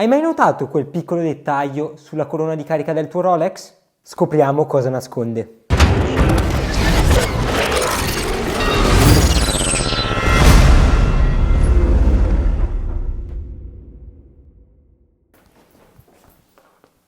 Hai mai notato quel piccolo dettaglio sulla corona di carica del tuo Rolex? Scopriamo cosa nasconde.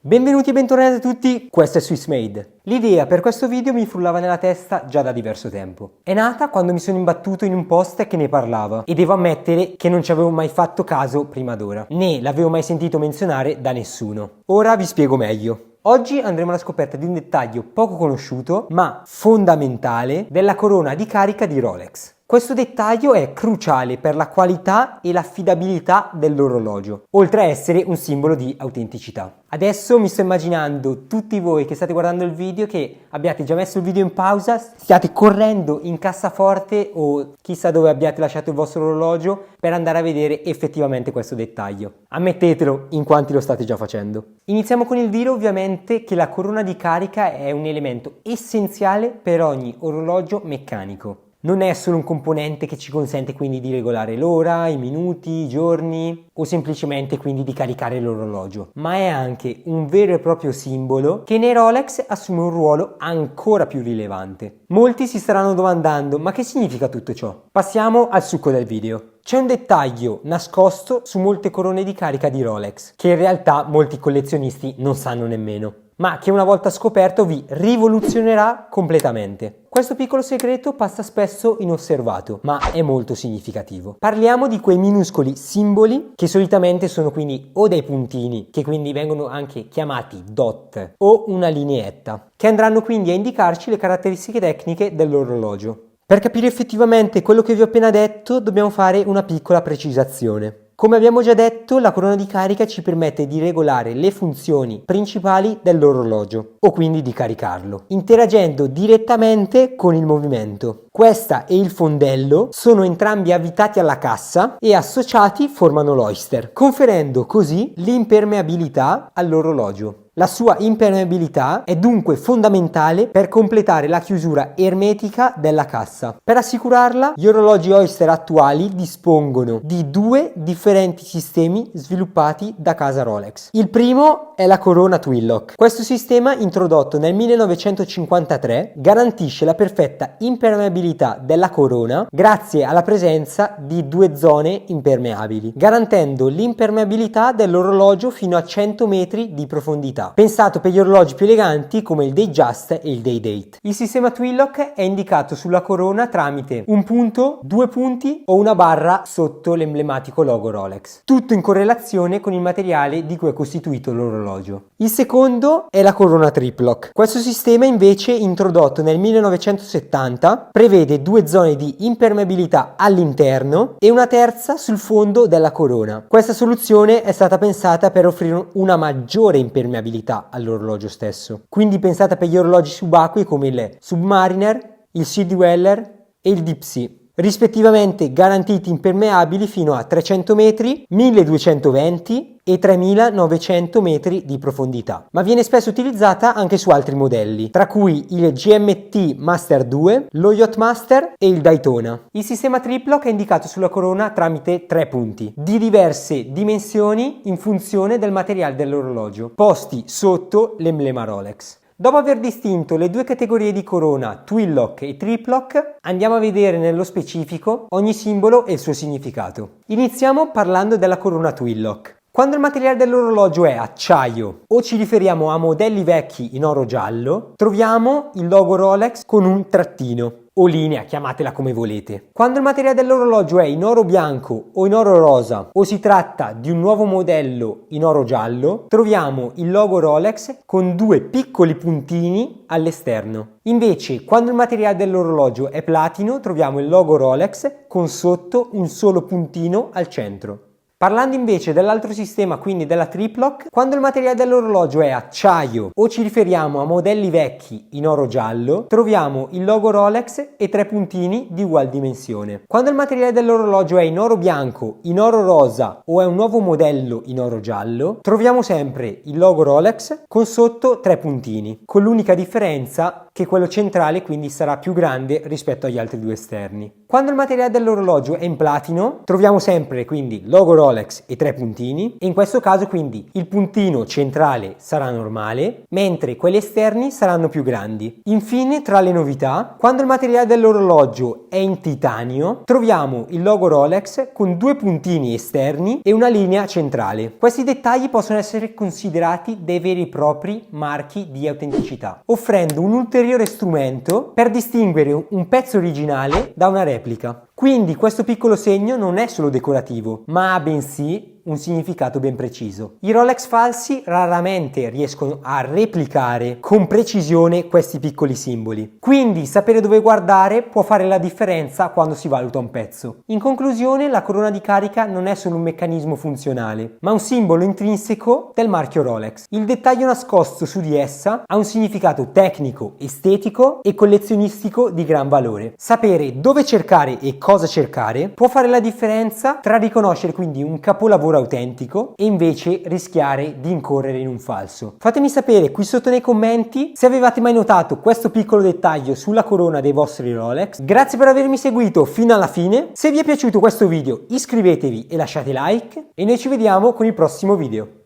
Benvenuti e bentornati a tutti, questo è Swissmade. L'idea per questo video mi frullava nella testa già da diverso tempo. È nata quando mi sono imbattuto in un post che ne parlava e devo ammettere che non ci avevo mai fatto caso prima d'ora, né l'avevo mai sentito menzionare da nessuno. Ora vi spiego meglio. Oggi andremo alla scoperta di un dettaglio poco conosciuto ma fondamentale della corona di carica di Rolex. Questo dettaglio è cruciale per la qualità e l'affidabilità dell'orologio, oltre a essere un simbolo di autenticità. Adesso mi sto immaginando tutti voi che state guardando il video che abbiate già messo il video in pausa, stiate correndo in cassaforte o chissà dove abbiate lasciato il vostro orologio per andare a vedere effettivamente questo dettaglio. Ammettetelo in quanti lo state già facendo. Iniziamo con il dire ovviamente che la corona di carica è un elemento essenziale per ogni orologio meccanico. Non è solo un componente che ci consente quindi di regolare l'ora, i minuti, i giorni o semplicemente quindi di caricare l'orologio, ma è anche un vero e proprio simbolo che nei Rolex assume un ruolo ancora più rilevante. Molti si staranno domandando: ma che significa tutto ciò? Passiamo al succo del video. C'è un dettaglio nascosto su molte corone di carica di Rolex che in realtà molti collezionisti non sanno nemmeno, ma che una volta scoperto vi rivoluzionerà completamente. Questo piccolo segreto passa spesso inosservato, ma è molto significativo. Parliamo di quei minuscoli simboli che solitamente sono quindi o dei puntini, che quindi vengono anche chiamati dot, o una lineetta, che andranno quindi a indicarci le caratteristiche tecniche dell'orologio. Per capire effettivamente quello che vi ho appena detto, dobbiamo fare una piccola precisazione. Come abbiamo già detto, la corona di carica ci permette di regolare le funzioni principali dell'orologio, o quindi di caricarlo, interagendo direttamente con il movimento. Questa e il fondello sono entrambi avvitati alla cassa e associati formano l'oister, conferendo così l'impermeabilità all'orologio. La sua impermeabilità è dunque fondamentale per completare la chiusura ermetica della cassa. Per assicurarla, gli orologi Oyster attuali dispongono di due differenti sistemi sviluppati da casa Rolex. Il primo è la corona Twin-Lock. Questo sistema, introdotto nel 1953, garantisce la perfetta impermeabilità della corona grazie alla presenza di due zone impermeabili, garantendo l'impermeabilità dell'orologio fino a 100 metri di profondità. Pensato per gli orologi più eleganti come il Datejust e il Day-Date. Il sistema Twin-Lock è indicato sulla corona tramite un punto, due punti o una barra sotto l'emblematico logo Rolex. Tutto in correlazione con il materiale di cui è costituito l'orologio. Il secondo è la corona Triplock. Questo sistema invece, introdotto nel 1970, prevede due zone di impermeabilità all'interno e una terza sul fondo della corona. Questa soluzione è stata pensata per offrire una maggiore impermeabilità all'orologio stesso, quindi pensata per gli orologi subacquei come il Submariner, il Sea Dweller e il Deep Sea, rispettivamente garantiti impermeabili fino a 300 metri, 1220 e 3900 metri di profondità, ma viene spesso utilizzata anche su altri modelli, tra cui il GMT Master 2, lo Yachtmaster e il Daytona. Il sistema Triplock è indicato sulla corona tramite tre punti, di diverse dimensioni in funzione del materiale dell'orologio, posti sotto l'emblema Rolex. Dopo aver distinto le due categorie di corona, Twin-Lock e Triplock, andiamo a vedere nello specifico ogni simbolo e il suo significato. Iniziamo parlando della corona Twin-Lock. Quando il materiale dell'orologio è acciaio o ci riferiamo a modelli vecchi in oro giallo, troviamo il logo Rolex con un trattino o linea, chiamatela come volete. Quando il materiale dell'orologio è in oro bianco o in oro rosa o si tratta di un nuovo modello in oro giallo, troviamo il logo Rolex con due piccoli puntini all'esterno. Invece, quando il materiale dell'orologio è platino, troviamo il logo Rolex con sotto un solo puntino al centro. Parlando invece dell'altro sistema, quindi della Triplock, quando il materiale dell'orologio è acciaio o ci riferiamo a modelli vecchi in oro giallo, troviamo il logo Rolex e tre puntini di ugual dimensione. Quando il materiale dell'orologio è in oro bianco, in oro rosa o è un nuovo modello in oro giallo, troviamo sempre il logo Rolex con sotto tre puntini, con l'unica differenza che quello centrale quindi sarà più grande rispetto agli altri due esterni. Quando il materiale dell'orologio è in platino, troviamo sempre quindi logo Rolex Rolex e 3 puntini, e in questo caso quindi il puntino centrale sarà normale, mentre quelli esterni saranno più grandi. Infine, tra le novità, quando il materiale dell'orologio è in titanio, troviamo il logo Rolex con 2 puntini esterni e una linea centrale. Questi dettagli possono essere considerati dei veri e propri marchi di autenticità, offrendo un ulteriore strumento per distinguere un pezzo originale da una replica. Quindi questo piccolo segno non è solo decorativo, ma ha bensì un significato ben preciso. I Rolex falsi raramente riescono a replicare con precisione questi piccoli simboli. Quindi sapere dove guardare può fare la differenza quando si valuta un pezzo. In conclusione, la corona di carica non è solo un meccanismo funzionale, ma un simbolo intrinseco del marchio Rolex. Il dettaglio nascosto su di essa ha un significato tecnico, estetico e collezionistico di gran valore. Sapere dove cercare e cosa cercare può fare la differenza tra riconoscere quindi un capolavoro autentico e invece rischiare di incorrere in un falso. Fatemi sapere qui sotto nei commenti se avevate mai notato questo piccolo dettaglio sulla corona dei vostri Rolex. Grazie per avermi seguito fino alla fine. Se vi è piaciuto questo video iscrivetevi e lasciate like e noi ci vediamo con il prossimo video.